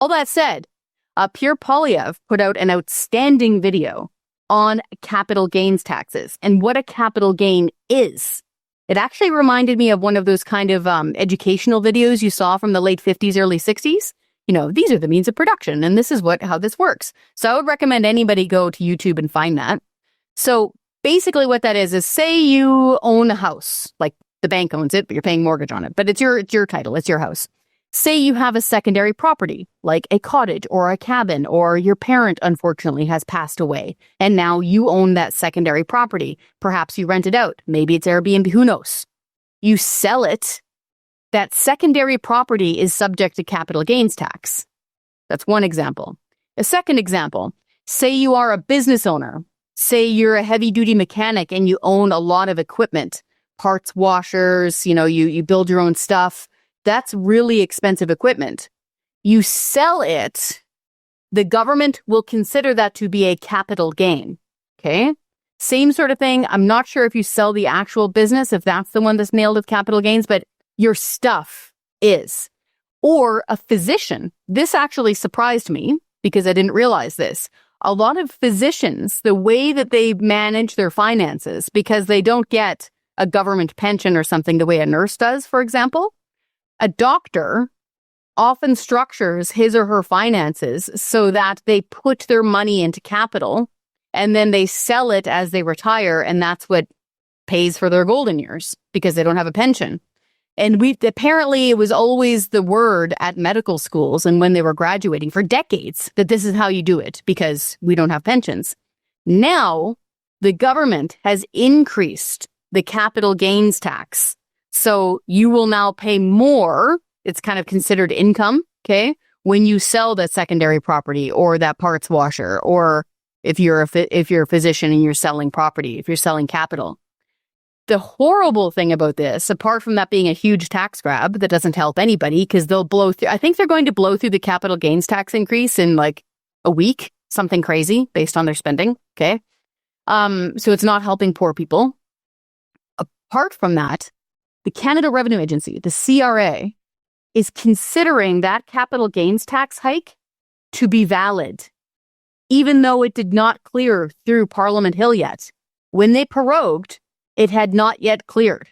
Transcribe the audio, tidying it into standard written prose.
All that said, Pierre Poilievre put out an outstanding video on capital gains taxes and what a capital gain is. It actually reminded me of one of those kind of educational videos you saw from the late 50s, early 60s. You know, these are the means of production, and this is how this works. So I would recommend anybody go to YouTube and find that. So basically what that is say you own a house, like the bank owns it, but you're paying mortgage on it, but it's your title, it's your house. Say you have a secondary property, like a cottage or a cabin, or your parent, unfortunately, has passed away, and now you own that secondary property. Perhaps you rent it out. Maybe it's Airbnb, who knows? You sell it. That secondary property is subject to capital gains tax. That's one example. A second example, say you are a business owner. Say you're a heavy-duty mechanic and you own a lot of equipment, parts washers, you build your own stuff. That's really expensive equipment. You sell it, the government will consider that to be a capital gain. Okay? Same sort of thing. I'm not sure if you sell the actual business, if that's the one that's nailed with capital gains, but your stuff is. Or a physician. This actually surprised me because I didn't realize this. A lot of physicians, the way that they manage their finances, because they don't get a government pension or something the way a nurse does, for example, a doctor often structures his or her finances so that they put their money into capital and then they sell it as they retire, and that's what pays for their golden years because they don't have a pension. And apparently it was always the word at medical schools and when they were graduating for decades that this is how you do it because we don't have pensions. Now the government has increased the capital gains tax. So you will now pay more. It's kind of considered income, okay, when you sell that secondary property or that parts washer, or if you're a physician and you're selling property, if you're selling capital. The horrible thing about this, apart from that being a huge tax grab that doesn't help anybody because they'll blow through, I think they're going to blow through the capital gains tax increase in like a week, something crazy based on their spending, okay? So it's not helping poor people. Apart from that, the Canada Revenue Agency, the CRA, is considering that capital gains tax hike to be valid, even though it did not clear through Parliament Hill yet. When they prorogued, it had not yet cleared.